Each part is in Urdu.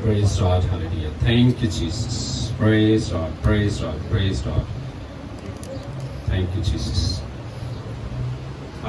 Praise God, hallelujah. Thank you, Jesus. Praise God, praise God, praise God. Thank you, Jesus.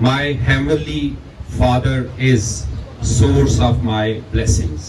My heavenly Father is source of my blessings.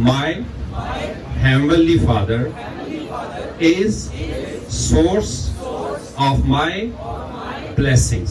My heavenly Father is source of my blessings.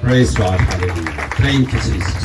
Praise God, hallelujah. Thank you Jesus.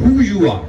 who you are.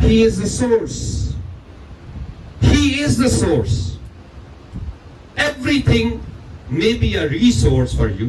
He is the source. He is the source. Everything may be a resource for you.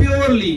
purely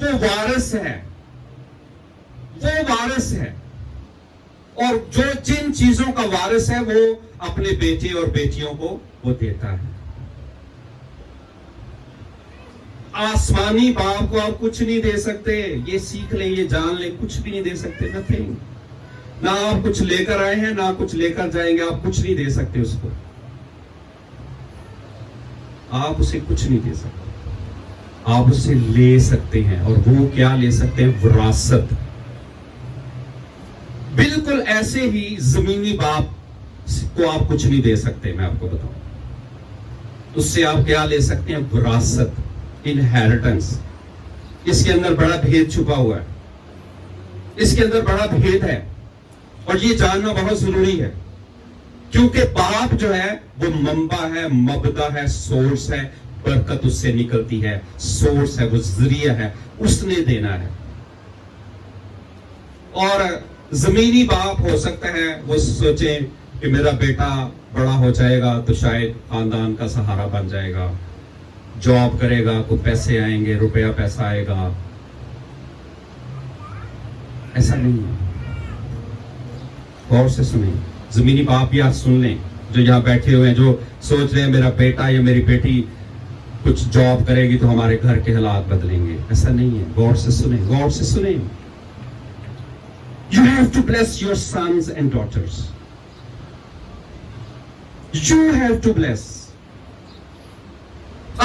وہ وارث ہے، وہ وارث ہے، اور جو جن چیزوں کا وارث ہے وہ اپنے بیٹے اور بیٹیوں کو وہ دیتا ہے۔ آسمانی باپ کو آپ کچھ نہیں دے سکتے، یہ سیکھ لیں، یہ جان لیں، کچھ بھی نہیں دے سکتے، نتھنگ۔ نہ آپ کچھ لے کر آئے ہیں، نہ کچھ لے کر جائیں گے، آپ کچھ نہیں دے سکتے اس کو، آپ اسے کچھ نہیں دے سکتے، آپ اسے لے سکتے ہیں، اور وہ کیا لے سکتے ہیں؟ وراثت۔ بالکل ایسے ہی زمینی باپ کو آپ کچھ نہیں دے سکتے، میں آپ کو بتاؤں، اس سے آپ کیا لے سکتے ہیں؟ وراثت، انہیریٹنس۔ اس کے اندر بڑا بھید چھپا ہوا ہے، اس کے اندر بڑا بھید ہے، اور یہ جاننا بہت ضروری ہے، کیونکہ باپ جو ہے وہ منبع ہے، مبدا ہے، سورس ہے، برکت اس سے نکلتی ہے، سورس ہے، وہ ذریعہ ہے، اس نے دینا ہے۔ اور زمینی باپ ہو سکتا ہے وہ سوچیں کہ میرا بیٹا بڑا ہو جائے گا تو شاید خاندان کا سہارا بن جائے گا، جاب کرے گا، کچھ پیسے آئیں گے، روپیہ پیسہ آئے گا۔ ایسا نہیں ہے، غور سے سنیں، زمینی باپ یا سن لیں جو یہاں بیٹھے ہوئے ہیں، جو سوچ رہے ہیں میرا بیٹا یا میری بیٹی کچھ جاب کرے گی تو ہمارے گھر کے حالات بدلیں گے، ایسا نہیں ہے۔ غور سے سنیں، غور سے سنیں۔ You have to bless your sons and daughters. You have to bless.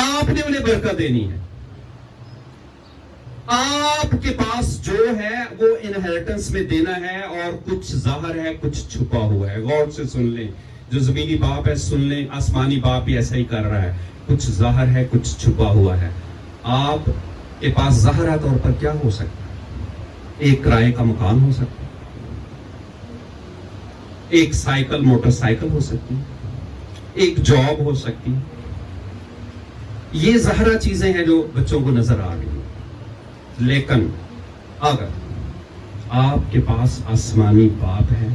آپ نے انہیں برکت دینی ہے۔ آپ کے پاس جو ہے وہ انہیریٹنس میں دینا ہے، اور کچھ ظاہر ہے، کچھ چھپا ہوا ہے۔ غور سے سن لیں، جو زمینی باپ ہے سن لیں، آسمانی باپ بھی ایسا ہی کر رہا ہے، کچھ ظاہر ہے، کچھ چھپا ہوا ہے۔ آپ کے پاس ظاہرہ طور پر کیا ہو سکتا ہے؟ ایک کرائے کا مکان ہو سکتا ہے، ایک سائیکل، موٹر سائیکل ہو سکتی، ایک جاب ہو سکتی۔ یہ ظاہرہ چیزیں ہیں جو بچوں کو نظر آ رہی ہیں، لیکن اگر آپ کے پاس آسمانی باپ ہے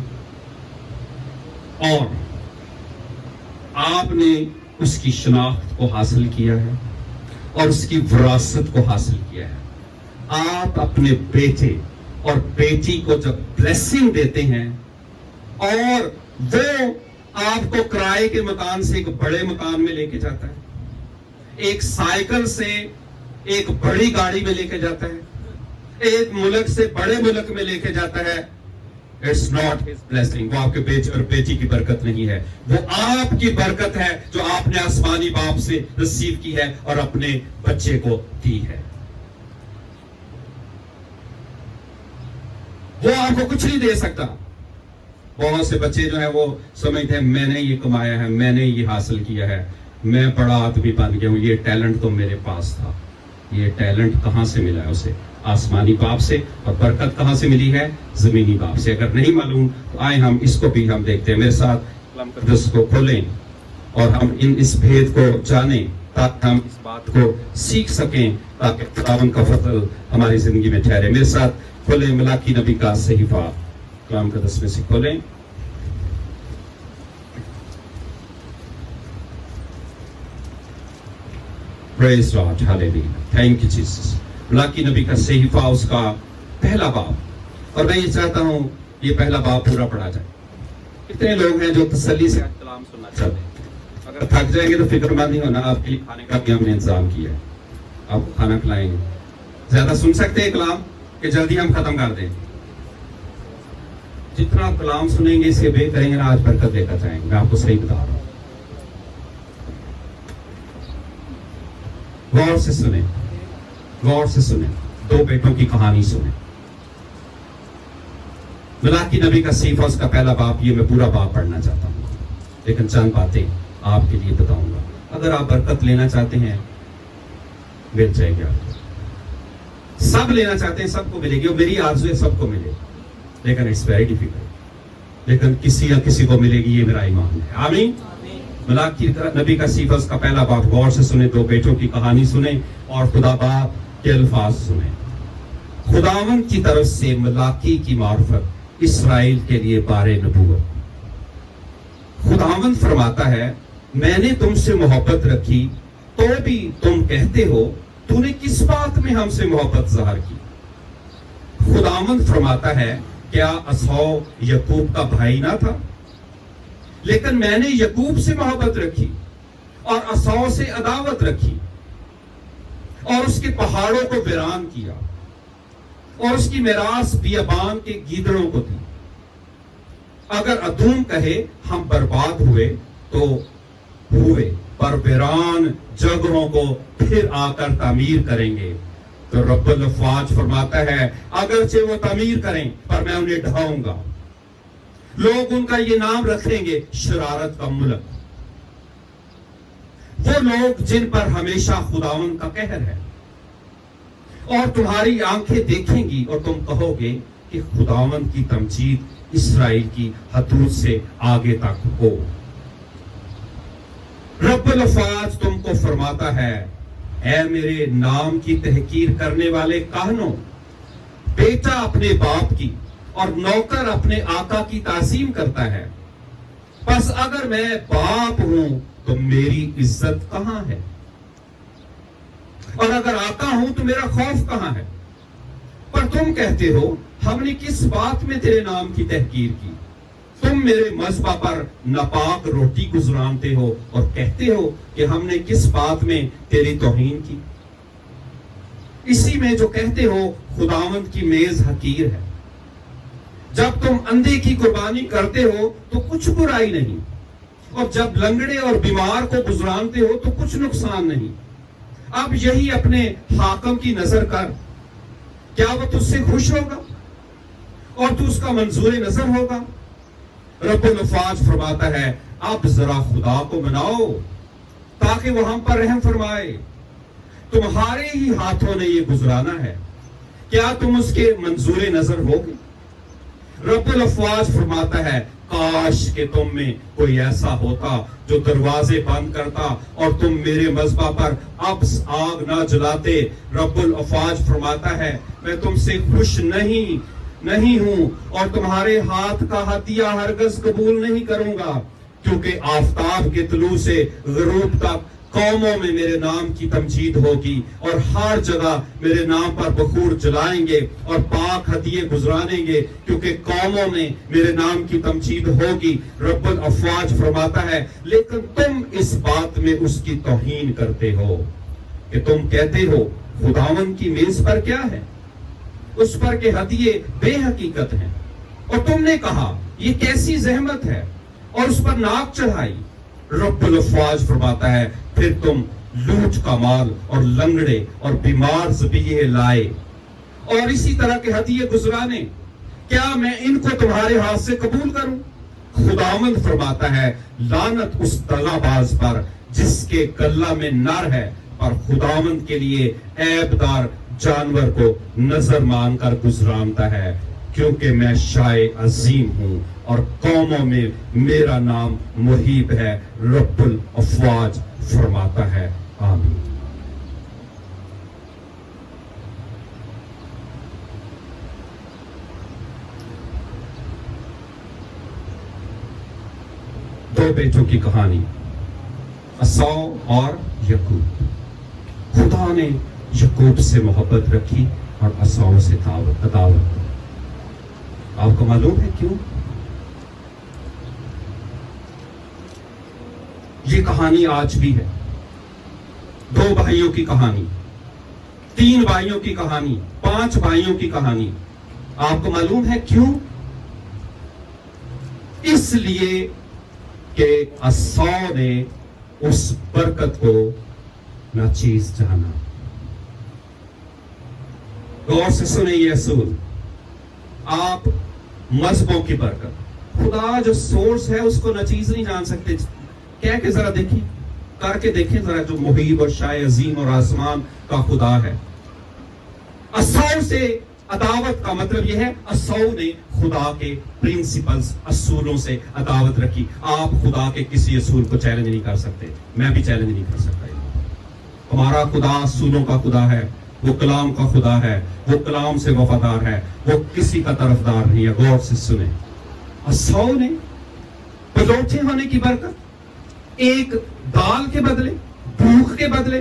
اور آپ نے اس کی شناخت کو حاصل کیا ہے اور اس کی وراثت کو حاصل کیا ہے، آپ اپنے بیٹے اور بیٹی کو جب بلیسنگ دیتے ہیں، اور وہ آپ کو کرائے کے مکان سے ایک بڑے مکان میں لے کے جاتا ہے، ایک سائیکل سے ایک بڑی گاڑی میں لے کے جاتا ہے، ایک ملک سے بڑے ملک میں لے کے جاتا ہے، it's not his blessing، وہ آپ کے بیٹے اور بیٹی کی برکت نہیں ہے، وہ آپ کی برکت ہے جو آپ نے آسمانی باپ سے ریسیو کی ہے اور اپنے بچے کو دی ہے۔ وہ آپ کو کچھ نہیں دے سکتا۔ بہت سے بچے جو ہیں وہ سمجھتے ہیں میں نے یہ کمایا ہے، میں نے یہ حاصل کیا ہے، میں بڑا آدمی بن گیا ہوں، یہ ٹیلنٹ تو میرے پاس تھا۔ یہ ٹیلنٹ کہاں سے ملا ہے اسے؟ آسمانی باپ سے۔ اور برکت کہاں سے ملی ہے؟ زمینی باپ سے۔ اگر نہیں معلوم تو آئے ہم اس کو بھی ہم دیکھتے ہیں، میرے ساتھ کلام مقدس کو کھولیں اور ہم اس بھید کو جانیں، تاکہ ہم اس بات کو سیکھ سکیں، تاکہ خداوند کا فضل ہماری زندگی میں ٹھہرے۔ میرے ساتھ کھولیں ملاکی نبی کا صحیفہ، کلام مقدس میں سے کھولیں۔ Praise God, hallelujah. Thank you Jesus. ملاکی نبی کا صحیفہ، اس کا پہلا باب، اور میں یہ چاہتا ہوں یہ پہلا باب پورا پڑھا جائے۔ کتنے لوگ ہیں جو تسلی سے کلام سننا چاہتے ہیں؟ اگر تھک جائیں گے تو فکر مند نہیں ہونا، آپ کے لیے کھانے کا بھی ہم نے انتظام کیا ہے، آپ کو کھانا کھلائیں گے۔ زیادہ سن سکتے ہیں کلام کہ جلدی ہم ختم کر دیں؟ جتنا آپ کلام سنیں گے اس سے بے کریں گے نا، آج برکت دیتا جائیں گے، میں آپ کو صحیح بتا رہا ہوں۔ غور سے سنیں، غور سے سنیں، دو بیٹوں کی کہانی سنیں۔ ملاکی نبی کا صحیفہ، اس کا پہلا باب، یہ میں پورا باب پڑھنا چاہتا ہوں، لیکن چند باتیں آپ کے لیے بتاؤں گا۔ اگر آپ برکت لینا چاہتے ہیں مل جائے گی، آپ سب لینا چاہتے ہیں سب کو ملے گی، اور میری آرزو ہے سب کو ملے، لیکن اٹس ویری ڈیفیکلٹ، لیکن کسی نہ کسی کو ملے گی، یہ میرا ایمان ہے۔ آمین۔ ملاکی نبی کا صحیفہ، اس کا پہلا باب، غور سے سنیں، دو بیٹوں کی کہانی سنیں اور خدا باپ کے الفاظ سنیں۔ خداوند کی طرف سے ملاکی کی معرفت اسرائیل کے لیے بارے نبوت۔ خداوند فرماتا ہے، میں نے تم سے محبت رکھی تو بھی تم کہتے ہو تو نے کس بات میں ہم سے محبت ظاہر کی؟ خداوند فرماتا ہے کیا عیسو یعقوب کا بھائی نہ تھا؟ لیکن میں نے یعقوب سے محبت رکھی اور عیسو سے عداوت رکھی اور اس کے پہاڑوں کو ویران کیا اور اس کی میراث بیابان کے گیدڑوں کو دی۔ اگر ادوم کہے ہم برباد ہوئے تو ہوئے، پر ویران جگہوں کو پھر آ کر تعمیر کریں گے۔ تو رب الافواج فرماتا ہے اگرچہ وہ تعمیر کریں پر میں انہیں ڈھاؤں گا۔ لوگ ان کا یہ نام رکھیں گے شرارت کا ملک، وہ لوگ جن پر ہمیشہ خداوند کا قہر ہے۔ اور تمہاری آنکھیں دیکھیں گی اور تم کہو گے کہ خداوند کی تمجید اسرائیل کی حدود سے آگے تک ہو۔ رب الافواج تم کو فرماتا ہے اے میرے نام کی تحقیر کرنے والے کاہنوں، بیٹا اپنے باپ کی اور نوکر اپنے آقا کی تعظیم کرتا ہے، پس اگر میں باپ ہوں تو میری عزت کہاں ہے؟ اور اگر آقا ہوں تو میرا خوف کہاں ہے؟ پر تم کہتے ہو ہم نے کس بات میں تیرے نام کی تحقیر کی؟ تم میرے مذبح پر ناپاک روٹی گزرانتے ہو اور کہتے ہو کہ ہم نے کس بات میں تیری توہین کی؟ اسی میں جو کہتے ہو خداوند کی میز حقیر ہے۔ جب تم اندھے کی قربانی کرتے ہو تو کچھ برائی نہیں، اور جب لنگڑے اور بیمار کو گزرانتے ہو تو کچھ نقصان نہیں۔ اب یہی اپنے حاکم کی نظر کر، کیا وہ تجھ سے خوش ہوگا اور تو اس کا منظور نظر ہوگا؟ رب الافواج فرماتا ہے اب ذرا خدا کو مناؤ تاکہ وہ ہم پر رحم فرمائے۔ تمہارے ہی ہاتھوں نے یہ گزرانا ہے، کیا تم اس کے منظور نظر ہوگے؟ رب الافواج فرماتا ہے کاش کہ تم میں کوئی ایسا ہوتا جو دروازے بند کرتا اور تم میرے مذبح پر اب آگ نہ جلاتے۔ رب الافواج فرماتا ہے میں تم سے خوش نہیں ہوں اور تمہارے ہاتھ کا ہدیہ ہرگز قبول نہیں کروں گا، کیونکہ آفتاب کے طلوع سے غروب تک قوموں میں میرے نام کی تمجید ہوگی اور ہر جگہ میرے نام پر بخور جلائیں گے اور پاک ہدیے گزرانیں گے، کیونکہ قوموں میں میرے نام کی تمجید ہوگی۔ رب الافواج فرماتا ہے لیکن تم اس بات میں اس کی توہین کرتے ہو کہ تم کہتے ہو خداوند کی میز پر کیا ہے؟ اس پر کے ہدیے بے حقیقت ہیں، اور تم نے کہا یہ کیسی زحمت ہے اور اس پر ناک چڑھائی۔ رب الافواج فرماتا ہے پھر تم لوٹ کا مال اور لنگڑے اور بیمار ذبیحے لائے اور اسی طرح کے ہدیے گزرانے، کیا میں ان کو تمہارے ہاتھ سے قبول کروں؟ خداوند فرماتا ہے لعنت اس دغا باز پر جس کے گلہ میں نر ہے، اور خداوند کے لیے عیب دار جانور کو نظر مان کر گزرانتا ہے، کیونکہ میں شائع عظیم ہوں اور قوموں میں میرا نام محیب ہے۔ رب الافواج فرماتا ہے آمین۔ دو بیٹوں کی کہانی، عیسو اور یعقوب۔ خدا نے یعقوب سے محبت رکھی اور عیسو سے عداوت۔ آپ کو معلوم ہے کیوں؟ یہ کہانی آج بھی ہے، دو بھائیوں کی کہانی، تین بھائیوں کی کہانی، پانچ بھائیوں کی کہانی۔ آپ کو معلوم ہے کیوں؟ اس لیے کہ عیسو نے اس برکت کو ناچیز جانا۔ غور سے سنیں یہ اصول، آپ مذہبوں کی برکت، خدا جو سورس ہے اس کو ناچیز نہیں جان سکتے۔ کہہ کے ذرا دیکھیں، کر کے دیکھیں ذرا، جو محیب اور شائع عظیم اور آسمان کا خدا ہے۔ عیسو سے عداوت کا مطلب یہ ہے عیسو نے خدا کے پرنسپلز، اصولوں سے عداوت رکھی۔ آپ خدا کے کسی اصول کو چیلنج نہیں کر سکتے، میں بھی چیلنج نہیں کر سکتا۔ ہمارا خدا اصولوں کا خدا ہے، وہ کلام کا خدا ہے، وہ کلام سے وفادار ہے، وہ کسی کا طرفدار نہیں ہے۔ غور سے سنیں، عیسو نے بلوچے ہونے کی برکت، ایک دال کے بدلے، بھوک کے بدلے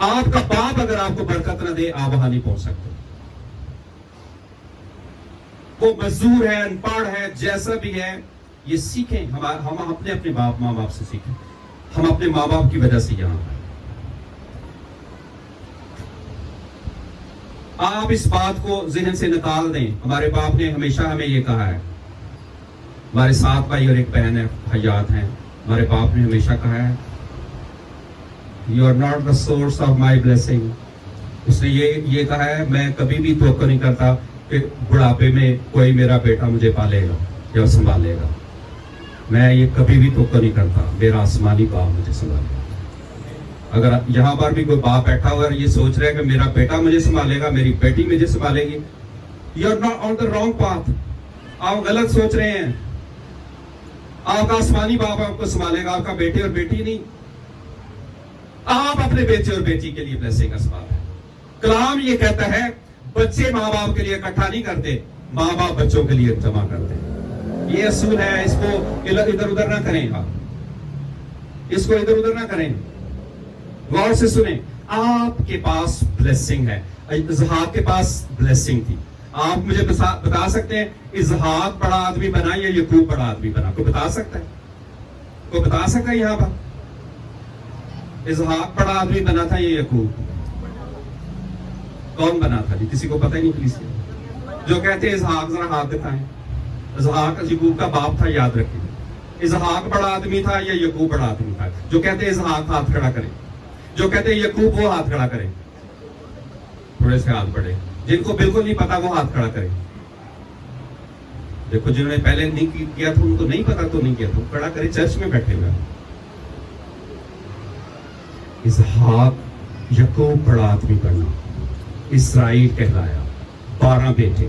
آپ کا باپ اگر آپ کو برکت نہ دے آپ وہاں نہیں پہنچ سکتے. وہ مزدور ہے, ان پڑھ ہے, جیسا بھی ہے, یہ سیکھیں. ہم اپنے اپنے ماں باپ سے سیکھیں. ہم اپنے ماں باپ کی وجہ سے یہاں ہیں. آپ اس بات کو ذہن سے نکال دیں. ہمارے باپ نے ہمیشہ ہمیں یہ کہا ہے, ہمارے 7 بھائی اور 1 بہن ہے, حیات ہیں. ہمارے باپ نے ہمیشہ کہا ہے You are not the source of my blessing. اس نے یہ کہا ہے, میں کبھی بھی توقع نہیں کرتا کہ بڑھاپے میں کوئی میرا بیٹا مجھے پالے گا یا سنبھالے گا. میں یہ کبھی بھی توقع نہیں کرتا, میرا آسمانی باپ مجھے سنبھالے گا. اگر یہاں پر بھی کوئی باپ بیٹھا ہوا اور یہ سوچ رہا ہے کہ میرا بیٹا مجھے سنبھالے گا, میری بیٹی مجھے سنبھالے گی, You are not on the wrong path. آپ غلط سوچ رہے ہیں. آپ کا آسمانی باپ آپ کو سنبھالے گا, آپ کا بیٹے اور بیٹی نہیں. آپ اپنے بیٹے اور بیٹی کے لیے بلیسنگ کا سبب ہے. کلام یہ کہتا ہے بچے ماں باپ کے لیے اکٹھا نہیں کرتے, ماں باپ بچوں کے لیے جمع کرتے. یہ اصول ہے, اس کو ادھر ادھر نہ کریں. آپ اس کو ادھر ادھر نہ کریں, غور سے سنیں. آپ کے پاس بلیسنگ ہے. اسحاق کے پاس بلیسنگ تھی. آپ مجھے بتا سکتے ہیں اسحاق بڑا آدمی بنا یا یعقوب بڑا آدمی بنا؟ کوئی بتا سکتا ہے؟ کوئی بتا سکتا ہے یہاں پر اسحاق بڑا آدمی بنا تھا یا یعقوب؟ کون بنا تھا جی؟ کسی کو پتہ ہی نہیں. پلیز جو کہتے ہیں اسحاق, ذرا ہاتھ دکھائیں. اسحاق یعقوب کا باپ تھا, یاد رکھیں. اسحاق بڑا آدمی تھا یا یعقوب بڑا آدمی تھا؟ جو کہتے ہیں اسحاق ہاتھ کھڑا کریں. جو کہتے ہیں یعقوب وہ ہاتھ کھڑا کریں. تھوڑے سے ہاتھ بڑھے. جن کو بالکل نہیں پتا وہ ہاتھ کھڑا کریں. دیکھو جنہوں نے پہلے نہیں کیا تھا ان کو نہیں پتا تو نہیں کیا تھا, کھڑا کریں. چرچ میں بیٹھے ہوئے. اسحاق یعقوب بڑا آدمی بنا, اسرائیل کہلایا. 12 بیٹے,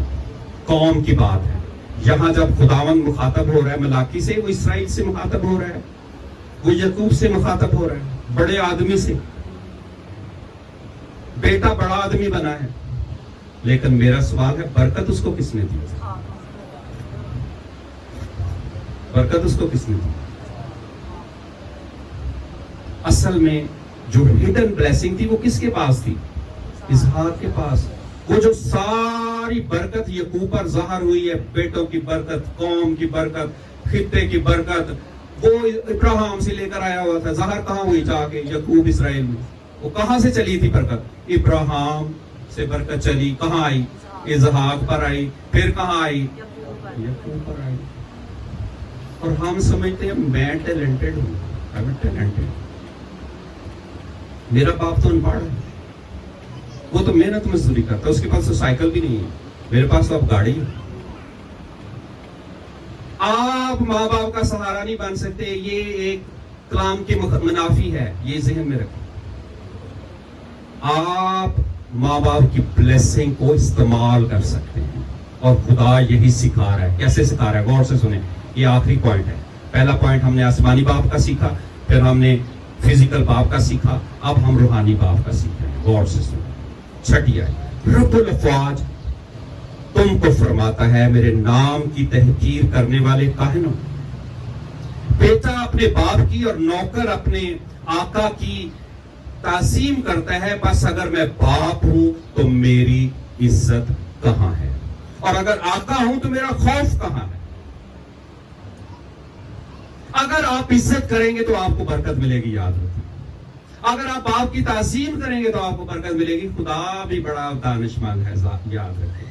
قوم کی بات ہے. یہاں جب خداوند مخاطب ہو رہا ہے ملاکی سے, وہ اسرائیل سے مخاطب ہو رہا ہے, وہ یعقوب سے مخاطب ہو رہا ہے, بڑے آدمی سے. بیٹا بڑا آدمی بنا ہے, لیکن میرا سوال ہے برکت اس کو کس نے دی؟ برکت اس کو کس نے دی؟ اصل میں جو ہڈن بلیسنگ تھی وہ کس کے پاس تھی؟ اسحاق کے پاس. وہ جو ساری برکت یعقوب پر ظاہر ہوئی ہے, بیٹوں کی برکت, قوم کی برکت, خطے کی برکت, وہ ابراہیم سے لے کر آیا ہوا تھا. ظاہر کہاں ہوئی؟ جا کے یعقوب اسرائیل میں. وہ کہاں سے چلی تھی برکت؟ ابراہیم سے برکت چلی, کہاں آئی؟ اسحاق پر آئی. پھر کہاں آئی؟ یعقوب پر آئی. اور ہم سمجھتے ہیں میں ٹیلنٹڈ ہوں. میرا باپ تو ان پڑھ ہے, وہ تو محنت مزدوری کرتا, اس کے پاس تو سائیکل بھی نہیں ہے. میرے پاس تو اب گاڑی ہے. آپ ماں باپ کا سہارا نہیں بن سکتے. یہ ایک کلام کی منافی ہے, یہ ذہن میں رکھیں. آپ ماں باپ کی بلیسنگ کو استعمال کر سکتے ہیں, اور خدا یہی سکھا رہا ہے. کیسے سکھا رہا ہے؟ غور سے سنیں. یہ آخری پوائنٹ ہے. پہلا پوائنٹ ہم نے آسمانی باپ کا سیکھا, پھر ہم نے فزیکل باپ کا سیکھا, اب ہم روحانی باپ کا سیکھ رہے ہیں. غور سے سنیں. 6 آیت, رب الافواج تم کو فرماتا ہے میرے نام کی تحقیر کرنے والے کاہنوں. بیٹا اپنے باپ کی اور نوکر اپنے آقا کی تعظیم کرتا ہے, بس اگر میں باپ ہوں تو میری عزت کہاں ہے, اور اگر آقا ہوں تو میرا خوف کہاں ہے. اگر آپ عزت کریں گے تو آپ کو برکت ملے گی, یاد رکھیں. اگر آپ باپ کی تعظیم کریں گے تو آپ کو برکت ملے گی. خدا بھی بڑا دانشمند ہے, یاد رکھیں.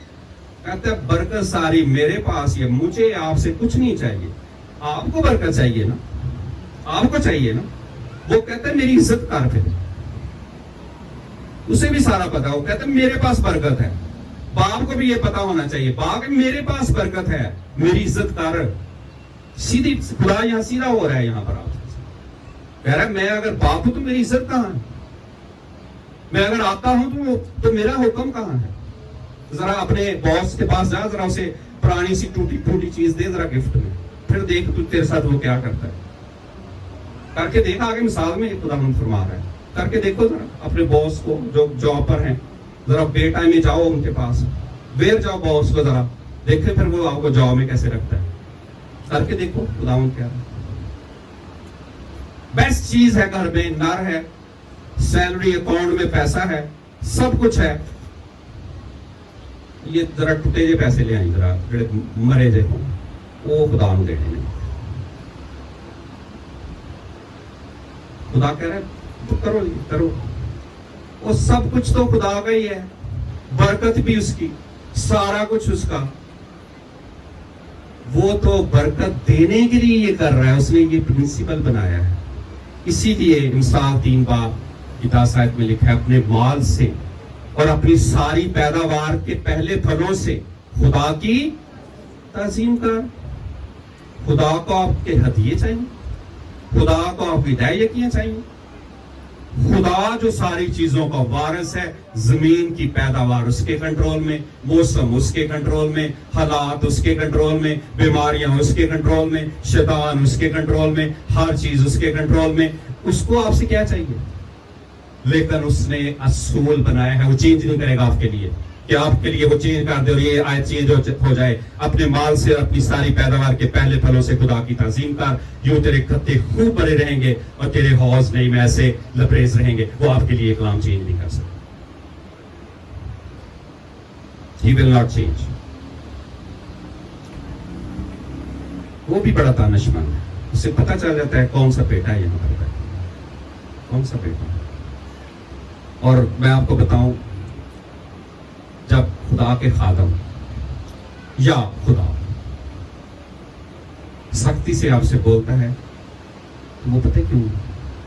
کہتے ہیں برکت ساری میرے پاس ہے, مجھے آپ سے کچھ نہیں چاہیے. آپ کو برکت چاہیے نا, آپ کو چاہیے نا. وہ کہتے ہیں میری عزت کر, پھر اسے بھی سارا پتا. وہ کہتے ہیں میرے پاس برکت ہے. باپ کو بھی یہ پتا ہونا چاہیے, باپ میرے پاس برکت ہے, میری عزت کر. سیدھی خدا یہاں سیدھا ہو رہا ہے. یہاں پر آپ کہہ رہا ہے میں اگر باپ ہوں تو میری عزت کہاں ہے, میں اگر آتا ہوں تو میرا حکم کہاں ہے. ذرا اپنے باس کے پاس جا, ذرا اسے پرانی سی ٹوٹی پھوٹی چیز دے ذرا گفٹ میں, پھر دیکھ تو تیرے ساتھ وہ کیا کرتا ہے. کر کے دیکھا, آگے مثال میں خدا ہم فرما رہا ہے, کر کے دیکھو ذرا اپنے باس کو جو جاب پر ہیں, ذرا بے ٹائم میں جاؤ ان کے پاس, ویر جاؤ باس کو, ذرا دیکھیں پھر وہ آپ کو جاب میں کیسے رکھتا ہے. کر کے دیکھو خدا کیا ہے. بیسٹ چیز ہے گھر میں, نر ہے, سیلری اکاؤنٹ میں پیسہ ہے, سب کچھ ہے, یہ ذرا ٹوٹے جے پیسے لے آئیں, ذرا جڑے مرے جے ہوں وہ خدا نوں دینے نہیں. خدا کہہ رہا ہے تو کرو جی کرو, وہ سب کچھ تو خدا کا ہی ہے, برکت بھی اس کی, سارا کچھ اس کا. وہ تو برکت دینے کے لیے یہ کر رہا ہے, اس نے یہ پرنسپل بنایا ہے. اسی لیے انصاف 3 باب کی 10 آیت میں لکھا ہے, اپنے مال سے اور اپنی ساری پیداوار کے پہلے پھلوں سے خدا کی تعظیم کر. خدا کو آپ کے ہدیے چاہیے, خدا کو آپ کی ہدایتیاں چاہیے. خدا جو ساری چیزوں کا وارث ہے, زمین کی پیداوار اس کے کنٹرول میں, موسم اس کے کنٹرول میں, حالات اس کے کنٹرول میں, بیماریاں اس کے کنٹرول میں, شیطان اس کے کنٹرول میں, ہر چیز اس کے کنٹرول میں. اس کو آپ سے کیا چاہیے؟ لیکن اس نے اصول بنایا ہے, وہ چینج نہیں کرے گا آپ کے لیے کہ آپ کے لیے وہ چینج کر دے اور یہ آیت چینج ہو جائے. اپنے مال سے اور اپنی ساری پیداوار کے پہلے پھلوں سے خدا کی تعظیم کر, یوں تیرے کتے خوب بھرے رہیں گے اور تیرے حوض نئی میں ایسے لبریز رہیں گے. وہ آپ کے لیے کلام چینج نہیں کر سکتے. He will not change. وہ بھی بڑا دانشمند ہے, اسے پتہ چل جاتا ہے کون سا بیٹا ہے یہاں پر, کون سا بیٹا. اور میں آپ کو بتاؤں, جب خدا کے خادم یا خدا سختی سے آپ سے بولتا ہے تو وہ پتہ کیوں,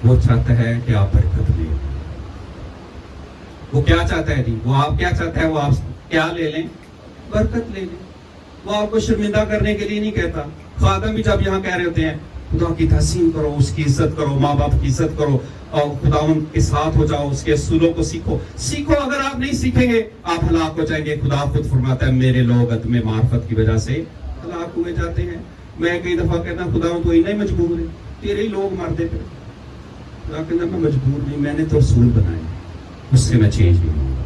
وہ چاہتا ہے کہ آپ برکت لیں. وہ کیا چاہتا ہے جی, وہ آپ کیا چاہتا ہے, وہ آپ کیا لے لیں, برکت لے لیں. وہ آپ کو شرمندہ کرنے کے لیے نہیں کہتا. خادم بھی جب یہاں کہہ رہے ہوتے ہیں خدا کی تعظیم کرو, اس کی عزت کرو, ماں باپ کی عزت کرو, اور خدا ان کے ساتھ ہو جاؤ, اس کے اصولوں کو سیکھو. اگر آپ نہیں سیکھیں گے آپ ہلاک ہو جائیں گے. خدا خود فرماتا ہے میرے لوگ عدم معرفت کی وجہ سے ہلاک ہوئے جاتے ہیں. میں کئی دفعہ کہتا ہوں خدا تو اتنا ہی مجبور ہے, تیرے ہی لوگ مرتے پھر. خدا کہتا میں مجبور نہیں, میں نے تو اصول بنائے, اس سے میں چینج نہیں ہوں گا.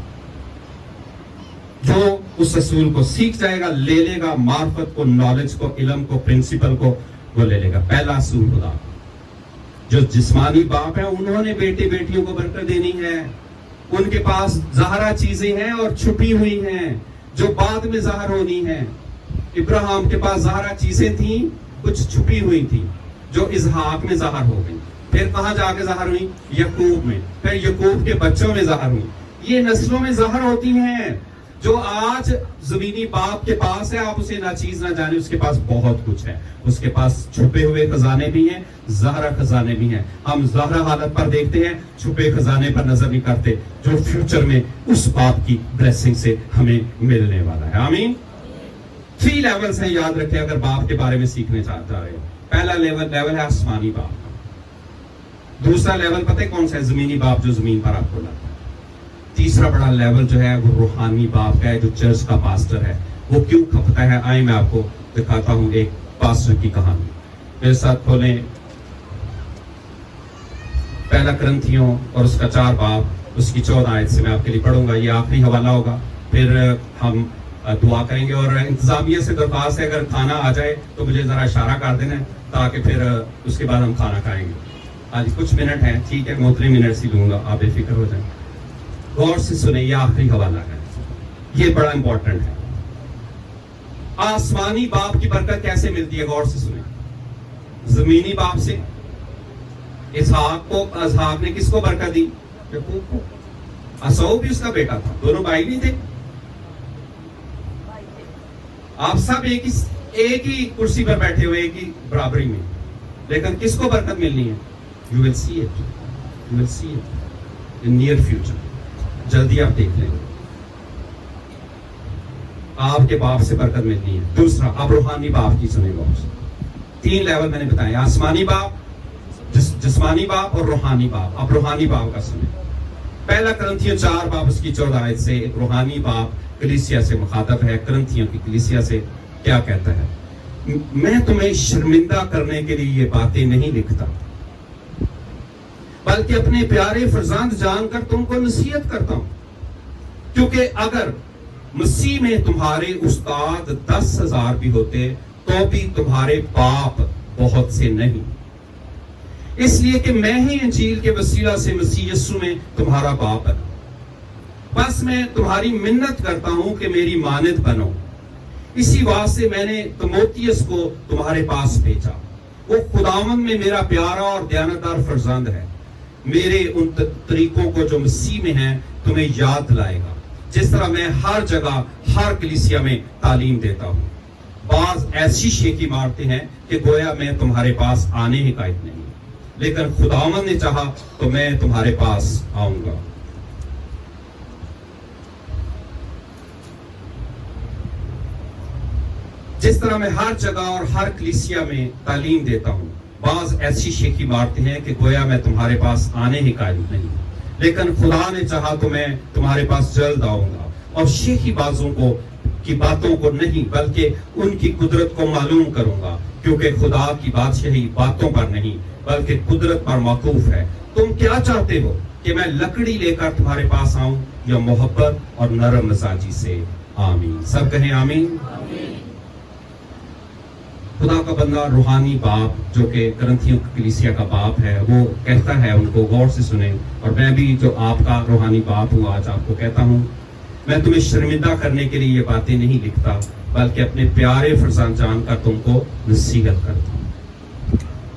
جو اس اصول کو سیکھ جائے گا, لے لے گا, معرفت کو, نالج کو, علم کو, پرنسپل کو وہ لے لے گا. پہلا اصول خدا. جو جسمانی باپ ہیں انہوں نے بیٹے بیٹیوں کو برکت دینی ہے. ان کے پاس ظاہرہ چیزیں ہیں اور چھپی ہوئی ہیں جو بعد میں ظاہر ہونی ہیں. ابراہیم کے پاس ظاہرہ چیزیں تھیں, کچھ چھپی ہوئی تھیں جو اسحاق میں ظاہر ہو گئی. پھر کہاں جا کے ظاہر ہوئی؟ یعقوب میں. پھر یعقوب کے بچوں میں ظاہر ہوئی. یہ نسلوں میں ظاہر ہوتی ہیں. جو آج زمینی باپ کے پاس ہے آپ اسے ناچیز نہ جانے, اس کے پاس بہت کچھ ہے. اس کے پاس چھپے ہوئے خزانے بھی ہیں, ظاہرہ خزانے بھی ہیں. ہم ظاہرہ حالت پر دیکھتے ہیں, چھپے خزانے پر نظر نہیں کرتے جو فیوچر میں اس باپ کی بلیسنگ سے ہمیں ملنے والا ہے. آمین. 3 لیولز ہیں, یاد رکھیں اگر باپ کے بارے میں سیکھنے چاہتا ہے. پہلا لیول ہے آسمانی باپ. دوسرا لیول پتہ ہے کون سا ہے؟ زمینی باپ جو زمین پر آپ کو لاتا ہے. تیسرا بڑا لیول جو ہے وہ روحانی باپ کا ہے جو چرچ کا پاسٹر ہے. وہ کیوں کھپتا ہے؟ آئیں میں آپ کو دکھاتا ہوں ایک پاسٹر کی کہانی. میرے ساتھ کھولیں پہلا کرنتھیوں اور اس کا 4 باب, اس کی 14 آیت سے میں آپ کے لیے پڑھوں گا. یہ آخری حوالہ ہوگا, پھر ہم دعا کریں گے. اور انتظامیہ سے درخواست ہے اگر کھانا آ جائے تو مجھے ذرا اشارہ کر دینا تاکہ پھر اس کے بعد ہم کھانا کھائیں گے. آج کچھ منٹ ہیں, ٹھیک ہے, میں اتنے منٹ ہی لوں گا, آپ بے فکر ہو جائیں. غور سے سنیں, یہ آخری حوالہ ہے, یہ بڑا امپورٹنٹ ہے. آسمانی باپ کی برکت کیسے ملتی ہے؟ غور سے سنیں. زمینی باپ سے. اسحاق نے کس کو برکت دی؟ یعقوب کو. عیسو بھی اس کا بیٹا تھا, دونوں بھائی نہیں تھے. آپ سب ایک ہی کرسی پر بیٹھے ہوئے, ایک ہی برابری میں, لیکن کس کو برکت ملنی ہے؟ You will see it. You will see it in near future. جلدی آپ دیکھ لیں. آپ کے باپ سے برکت ملنی ہے. دوسرا, آپ روحانی باپ کی سنیں گے. 3 لیول میں نے بتائے, آسمانی باپ, جسمانی باپ اور روحانی باپ. آپ روحانی باپ کا سنیں. پہلا کرنتھیوں 4 باب اس کی 14 آیت سے ایک روحانی باپ کلیسیا سے مخاطب ہے. کرنتھیوں کی کلیسیا سے کیا کہتا ہے؟ میں تمہیں شرمندہ کرنے کے لیے یہ باتیں نہیں لکھتا, بلکہ اپنے پیارے فرزند جان کر تم کو نصیحت کرتا ہوں, کیونکہ اگر مسیح میں تمہارے استاد 10,000 بھی ہوتے تو بھی تمہارے باپ بہت سے نہیں. اس لیے کہ میں ہی انجیل کے وسیلہ سے مسیح یسوع میں تمہارا باپ بنا. بس میں تمہاری منت کرتا ہوں کہ میری مانند بنو. اسی واسطے میں نے تیموتھیوس کو تمہارے پاس بھیجا. وہ خداوند میں میرا پیارا اور دیانتدار فرزند ہے. میرے ان طریقوں کو جو مسیح میں ہیں تمہیں یاد دلائے گا، جس طرح میں ہر جگہ ہر کلیسیا میں تعلیم دیتا ہوں. بعض ایسی شیخی مارتے ہیں کہ گویا میں تمہارے پاس آنے ہی قائد نہیں، لیکن خداوند نے چاہا تو میں تمہارے پاس آؤں گا. جس طرح میں ہر جگہ اور ہر کلیسیا میں تعلیم دیتا ہوں. بعض ایسی شیخی مارتے ہیں کہ گویا میں تمہارے پاس آنے ہی قائل نہیں، لیکن خدا نے چاہا تو میں تمہارے پاس جلد آؤں گا، اور شیخی بازوں کو کی باتوں کو نہیں بلکہ ان کی قدرت کو معلوم کروں گا، کیونکہ خدا کی بادشاہی باتوں پر نہیں بلکہ قدرت پر موقوف ہے. تم کیا چاہتے ہو کہ میں لکڑی لے کر تمہارے پاس آؤں یا محبت اور نرم مزاجی سے؟ آمین. سب کہیں آمین. خدا کا بندہ روحانی باپ جو کہ کرنتھیوں کلیسیا کا باپ ہے، وہ کہتا ہے، ان کو غور سے سنیں. اور میں بھی جو آپ کا روحانی باپ ہوں آج آپ کو کہتا ہوں، میں تمہیں شرمندہ کرنے کے لیے یہ باتیں نہیں لکھتا بلکہ اپنے پیارے فرزند جان کر تم کو نصیحت کرتا ہوں.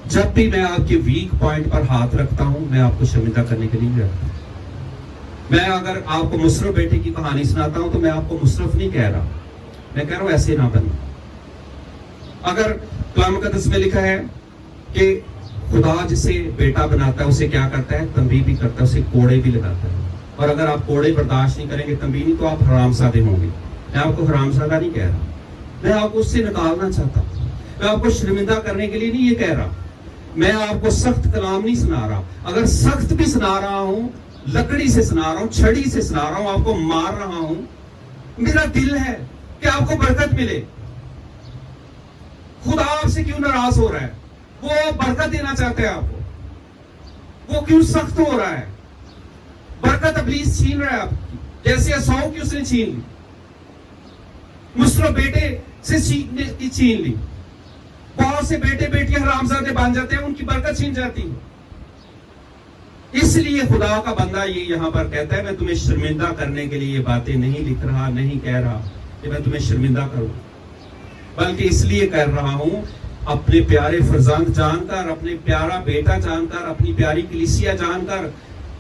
جب بھی میں آپ کے ویک پوائنٹ پر ہاتھ رکھتا ہوں میں آپ کو شرمندہ کرنے کے لیے نہیں رکھتا. میں اگر آپ کو مصرف بیٹے کی کہانی سناتا ہوں تو میں آپ کو مصرف نہیں کہہ رہا، میں کہہ رہا ہوں ایسے نہ بنو. اگر کلام مقدس میں لکھا ہے کہ خدا جسے بیٹا بناتا ہے اسے کیا کرتا ہے؟ تنبیہ بھی کرتا ہے، اسے کوڑے بھی لگاتا ہے. اور اگر آپ کوڑے برداشت نہیں کریں گے، تنبیہ نہیں، تو آپ حرام زادے ہوں گے. میں آپ کو حرام زادہ نہیں کہہ رہا، میں آپ کو اس سے نکالنا چاہتا ہوں. میں آپ کو شرمندہ کرنے کے لیے نہیں یہ کہہ رہا. میں آپ کو سخت کلام نہیں سنا رہا. اگر سخت بھی سنا رہا ہوں، لکڑی سے سنا رہا ہوں، چھڑی سے سنا رہا ہوں، آپ کو مار رہا ہوں، میرا دل ہے کہ آپ کو برکت ملے. خدا آپ سے کیوں ناراض ہو رہا ہے؟ وہ برکت دینا چاہتے ہیں آپ کو، وہ کیوں سخت ہو رہا ہے؟ برکت ابلیس چھین رہا ہے آپ کی، جیسے اساؤ کی اس نے چھین لی، مصر بیٹے سے چھین لی. بہت سے بیٹے بیٹیاں حرامزادے بن جاتے ہیں، ان کی برکت چھین جاتی ہے. اس لیے خدا کا بندہ یہ یہاں پر کہتا ہے، میں تمہیں شرمندہ کرنے کے لیے یہ باتیں نہیں لکھ رہا، نہیں کہہ رہا کہ میں تمہیں شرمندہ کروں، بلکہ اس لیے کہہ رہا ہوں اپنے پیارے فرزند جان کر، اپنے پیارا بیٹا جان کر، اپنی پیاری کلیسیا جان کر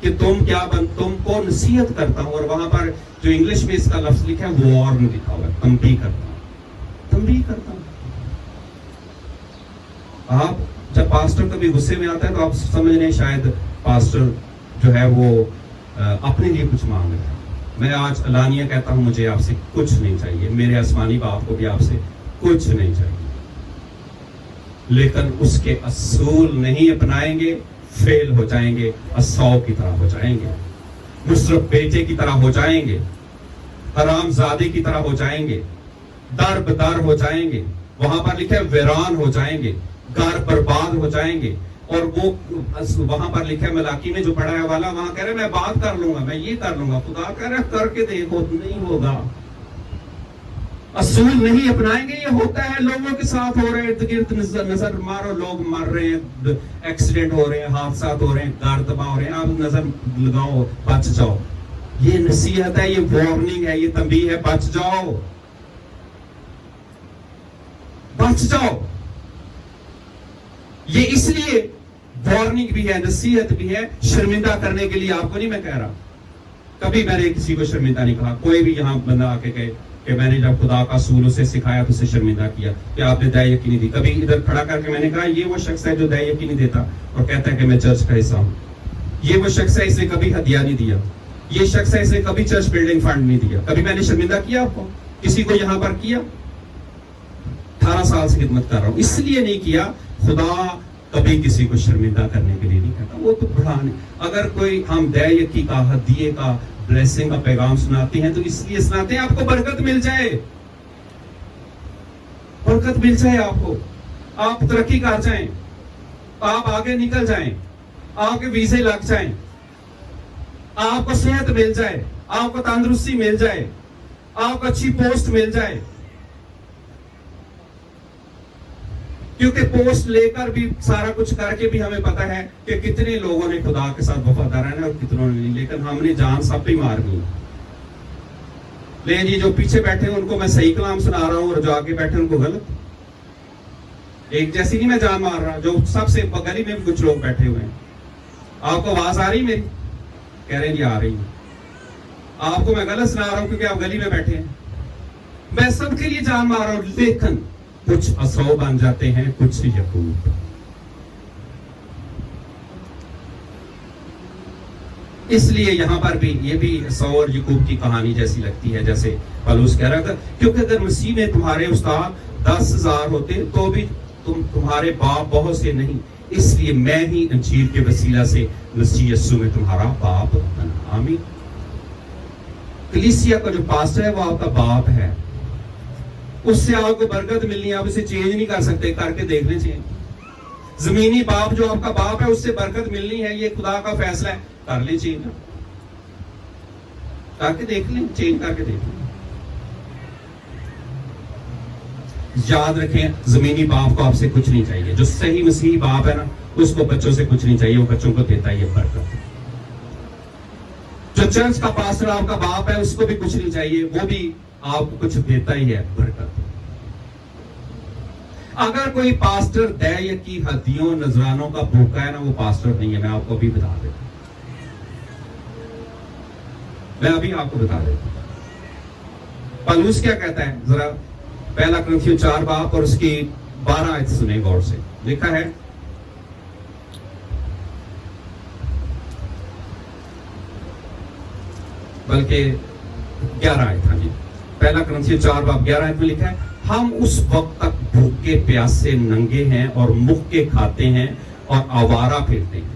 کہ تم کو نصیحت کرتا ہوں. اور وہاں پر جو انگلش میں اس کا لفظ لکھا ہے وارن لکھا ہوا ہے، تنبیہ کرتا ہوں، تنبیہ کرتا ہوں. آپ جب پاسٹر کبھی غصے میں آتا ہے تو آپ سمجھ رہے ہیں شاید پاسٹر جو ہے وہ اپنے لیے کچھ مانگ رہا ہے. میں آج علانیہ کہتا ہوں مجھے آپ سے کچھ نہیں چاہیے، میرے آسمانی باپ کو بھی آپ سے کچھ نہیں چاہیے، لیکن اس کے اصول نہیں اپنائیں گے فیل ہو جائیں گے، اساؤ کی طرح ہو جائیں گے، مصرف بیٹے کی طرح ہو جائیں گے، حرام زادے کی طرح ہو جائیں گے، در بدر ہو جائیں گے. وہاں پر لکھا ہے ویران ہو جائیں گے، گھر برباد ہو جائیں گے. اور وہ وہاں پر لکھا ہے ملاکی میں جو پڑھا ہے والا، وہاں کہہ رہے میں بات کر لوں گا، میں یہ کر لوں گا. خدا کہہ رہا کر کے دیکھو، نہیں ہوگا. اصول نہیں اپنائیں گے. یہ ہوتا ہے لوگوں کے ساتھ ہو رہے ارد گرد نظر مارو، لوگ مر رہے ہیں، ایکسیڈنٹ ہو رہے ہیں، حادثات ہو رہے ہیں، گھر تباہ ہو رہے ہیں، آپ نظر لگاؤ، بچ جاؤ. یہ نصیحت ہے، یہ وارننگ ہے، یہ تنبیہ ہے، بچ جاؤ، بچ جاؤ. یہ اس لیے وارننگ بھی ہے، نصیحت بھی ہے، شرمندہ کرنے کے لیے آپ کو نہیں میں کہہ رہا. کبھی میں نے کسی کو شرمندہ نہیں کہا. کوئی بھی یہاں بندہ آ کے کہے کہ میں نے جب خدا کا اصول اسے سکھایا تو اسے شرمندہ کیا کہ آپ نے دائیں یقینی دی. کبھی ادھر کھڑا کر کے میں نے کہا یہ وہ شخص ہے جو دائیں یقینی دیتا اور کہتا ہے کہ میں چرچ کا حصہ ہوں. یہ وہ شخص ہے، اس نے کبھی ہدیہ نہیں دیا. یہ شخص ہے، اس نے کبھی چرچ بلڈنگ فنڈ نہیں دیا. کبھی میں نے شرمندہ کیا آپ کو؟ کسی کو یہاں پر کیا؟ 18 سال سے خدمت کر رہا ہوں، اس لیے نہیں کیا. خدا کبھی کسی کو شرمندہ کرنے کے لیے نہیں کہتا. وہ تو بڑھانے، اگر کوئی ہم دائیں کا، ہدیے کا، بلیسنگ کا پیغام سناتے ہیں تو اس لیے سناتے ہیں آپ کو برکت مل جائے، برکت مل جائے، آپ کو، آپ ترقی کر جائیں، آپ آگے نکل جائیں، آپ کے ویزے لگ جائیں، آپ کو صحت مل جائے، آپ کو تندرستی مل جائے، آپ کو اچھی پوسٹ مل جائے. کیونکہ پوسٹ لے کر بھی سارا کچھ کر کے بھی ہمیں پتا ہے کہ کتنے لوگوں نے خدا کے ساتھ وفادار رہنا اور کتنوں نے نہیں، لیکن ہم نے جان سب پہ مار دی. لیکن یہ جو پیچھے بیٹھے ہیں ان کو میں صحیح کلام سنا رہا ہوں اور جو آگے بیٹھے ہیں ان کو غلط. ایک جیسی نہیں میں جان مار رہا، جو سب سے گلی میں بھی کچھ لوگ بیٹھے ہوئے ہیں. آپ کو آواز آ رہی میری؟ کہہ رہے ہیں جی آ رہی ہے. آپ کو میں غلط سنا رہا ہوں کیونکہ آپ گلی میں بیٹھے ہیں. میں سب کے لیے جان مار رہا ہوں، لیکن کچھ اسو بن جاتے ہیں، کچھ یعقوب. اس لیے یہاں پر بھی یہ بھی اسو اور یعقوب کی کہانی جیسی لگتی ہے، جیسے پولس کہہ رہا تھا کیونکہ اگر مسیح میں تمہارے استاد 10,000 ہوتے تو بھی تمہارے باپ بہت سے نہیں، اس لیے میں ہی انجیل کے وسیلہ سے مسیح یسوع میں تمہارا باپ بنا. آمین. کلیسیا کا جو پاسٹر ہے وہ آپ کا باپ ہے، اس سے آپ کو برکت ملنی ہے. آپ اسے چینج نہیں کر سکتے، کر کے دیکھ لیں چینج. زمینی باپ جو آپ کا باپ ہے اس سے برکت ملنی ہے، یہ خدا کا فیصلہ ہے. کر لیں چینج، کر کے دیکھ لیں، چینج کر کے دیکھ لیں. یاد رکھیں زمینی باپ کو آپ سے کچھ نہیں چاہیے. جو صحیح مسیحی باپ ہے نا اس کو بچوں سے کچھ نہیں چاہیے، وہ بچوں کو دیتا ہے برکت. جو چرچ کا پاسٹر آپ کا باپ ہے اس کو بھی کچھ نہیں چاہیے، وہ بھی آپ کو کچھ دیتا ہی ہے، برکت. اگر کوئی پاسٹر دے کی ہدیوں نذرانوں کا بھوکا ہے نا وہ پاسٹر نہیں ہے. میں آپ کو ابھی بتا دیتا ہوں، میں ابھی آپ کو بتا دیتا ہوں. پولس کیا کہتا ہے ذرا پہلا کرنتھیوں 4 باب اور اس کی 12 آیت سنیں غور سے. لکھا ہے بلکہ 11 آیت. ہاں جی، پہلا کرنتھیوں 4 باب 11 آیت میں لکھا ہے ہم اس وقت تک بھوکے پیاسے ننگے ہیں اور مکے کھاتے ہیں اور آوارہ پھرتے ہیں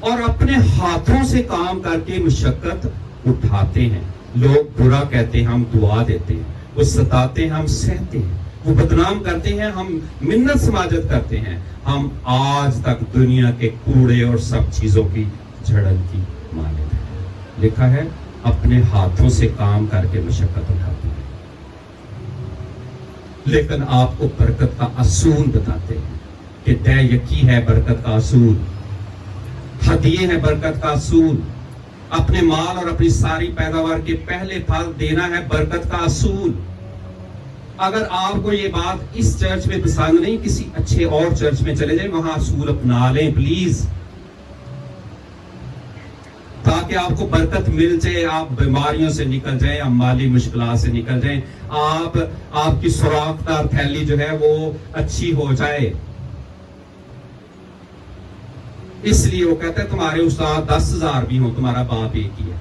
اور اپنے ہاتھوں سے کام کر کے مشقت اٹھاتے ہیں. لوگ برا کہتے ہیں، ہم دعا دیتے ہیں. وہ ستاتے ہیں، ہم سہتے ہیں. وہ بدنام کرتے ہیں، ہم منت سماجت کرتے ہیں. ہم آج تک دنیا کے کوڑے اور سب چیزوں کی جھڑن کی مانند ہیں. لکھا ہے اپنے ہاتھوں سے کام کر کے مشقت اٹھاتے ہیں. لیکن آپ کو برکت کا اصول بتاتے ہیں کہ طے یقین ہے برکت کا اصول، ہدیے ہیں برکت کا اصول. اپنے مال اور اپنی ساری پیداوار کے پہلے پھل دینا ہے برکت کا اصول. اگر آپ کو یہ بات اس چرچ میں پسند نہیں، کسی اچھے اور چرچ میں چلے جائیں، وہاں اصول اپنا لیں پلیز، تاکہ آپ کو برکت مل جائے، آپ بیماریوں سے نکل جائیں، آپ مالی مشکلات سے نکل جائیں، آپ کی سوراخ دار تھیلی جو ہے وہ اچھی ہو جائے. اس لیے وہ کہتا ہے تمہارے استاد 10,000 بھی ہوں، تمہارا باپ ایک ہی ہے.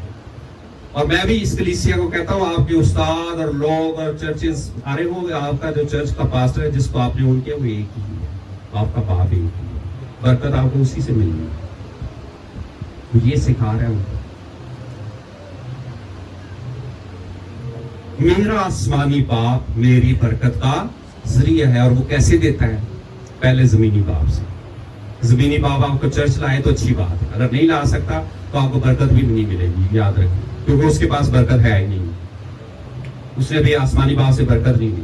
اور میں بھی اس کلیسیا کو کہتا ہوں آپ کے استاد اور لوگ اور چرچز سارے ہوں، آپ کا جو چرچ کا پاسٹر ہے جس کو آپ نے اون کیا وہ ایک ہی ہے، آپ کا باپ ایک ہی ہے. برکت آپ کو اسی سے ملنی ہے. یہ سکھا رہا ہوں. میرا آسمانی باپ میری برکت کا ذریعہ ہے. اور وہ کیسے دیتا ہے؟ پہلے زمینی باپ سے. زمینی باپ آپ کو چرچ لائے تو اچھی بات ہے، اگر نہیں لا سکتا تو آپ کو برکت بھی نہیں ملے گی. یاد رکھیں، کیونکہ اس کے پاس برکت ہے ہی نہیں. اس نے بھی آسمانی باپ سے برکت نہیں دی.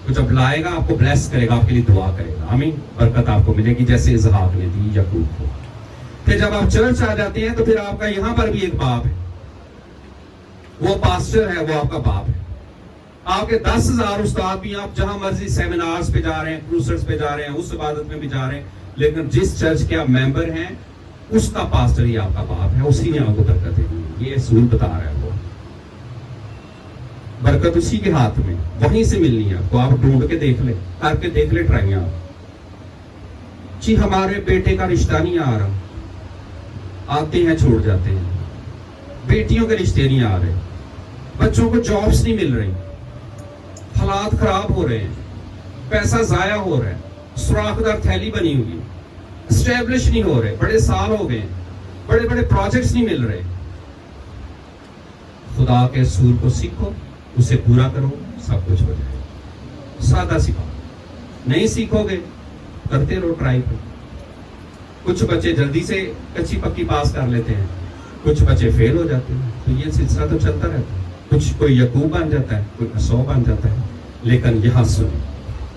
تو جب لائے گا آپ کو بلیس کرے گا، آپ کے لیے دعا کرے گا. آمین. برکت آپ کو ملے گی جیسے اسحاق نے دی یعقوب کو. پھر جب آپ چرچ آ جاتے ہیں تو پھر آپ کا یہاں پر بھی ایک باپ ہے، وہ پاسٹر ہے، وہ آپ کا باپ ہے. آپ کے 10,000 استاد بھی، آپ جہاں مرضی سیمینارز پہ جا رہے ہیں، کروسرز پہ جا رہے ہیں، اس عبادت میں بھی جا رہے ہیں، لیکن جس چرچ کے آپ ممبر ہیں اس کا پاسٹر ہی آپ کا باپ ہے. اسی نے آپ کو برکت دی. یہ اصول بتا رہا ہے وہ. برکت اسی کے ہاتھ میں، وہیں سے ملنی ہے آپ کو. آپ ڈھونڈ کے دیکھ لیں، کر کے دیکھ لیں ٹرائیاں. جی ہمارے بیٹے کا رشتہ نہیں آ رہا، آتے ہیں چھوڑ جاتے ہیں. بیٹیوں کے رشتے نہیں آ رہے، بچوں کو جابس نہیں مل رہی، حالات خراب ہو رہے ہیں، پیسہ ضائع ہو رہا ہے، سوراخ دار تھیلی بنی ہوئی، اسٹیبلش نہیں ہو رہے، بڑے سال ہو گئے، بڑے بڑے پروجیکٹس نہیں مل رہے. خدا کے اصول کو سیکھو، اسے پورا کرو، سب کچھ ہو جائے. سادہ سکھاؤ. نہیں سیکھو گے کرتے رہو ٹرائی کرو. کچھ بچے جلدی سے کچی پکی پاس کر لیتے ہیں، کچھ بچے فیل ہو جاتے ہیں. تو یہ سلسلہ تو چلتا رہتا ہے. کچھ کوئی یعقوب بن جاتا ہے، کوئی اسو بن جاتا ہے. لیکن یہاں سنیں،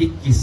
21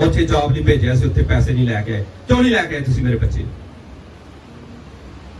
ਉੱਥੇ ਜੌਬ ਨਹੀਂ ਭੇਜਿਆ ਸੀ, ਉੱਥੇ ਪੈਸੇ ਨਹੀਂ ਲੈ ਕੇ ਆਏ, ਕਿਉਂ ਨਹੀਂ ਲੈ ਕੇ ਆਏ ਤੁਸੀਂ ਮੇਰੇ ਬੱਚੇ?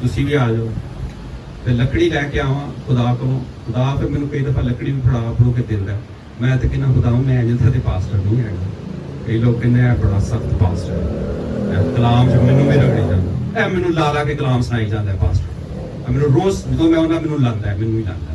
ਤੁਸੀਂ ਵੀ ਆ ਜਾਓ ਤੇ ਲੱਕੜੀ ਲੈ ਕੇ ਆਵਾਂ ਖੁਦਾ ਕੋਲੋਂ। ਖੁਦਾ ਫਿਰ ਮੈਨੂੰ ਕਈ ਦਫਾ ਲੱਕੜੀ ਵੀ ਫੜਾ ਫੜੋ ਕੇ ਦਿੰਦਾ। ਮੈਂ ਤੇ ਕਹਿੰਦਾ ਖੁਦਾ ਮੈਂ ਜਿੱਥੇ ਤੇ ਪਾਸਟਰ ਨਹੀਂ ਹੈਗਾ। ਕਈ ਲੋਕ ਕਹਿੰਦੇ ਆ ਬੜਾ ਸਖਤ ਪਾਸਟਰ ਹੈ, ਕਲਾਮ ਚ ਮੈਨੂੰ ਵੀ ਰਗੜੀ ਜਾਂਦਾ, ਇਹ ਮੈਨੂੰ ਲਾ ਲਾ ਕੇ ਕਲਾਮ ਸੁਣਾਈ ਜਾਂਦਾ ਹੈ ਪਾਸਟਰ। ਮੈਨੂੰ ਰੋਜ਼ ਜਦੋਂ ਮੈਂ ਉਹਨਾਂ ਮੈਨੂੰ ਲਾਂਦਾ ਹੈ, ਮੈਨੂੰ ਹੀ ਲਾਂਦਾ।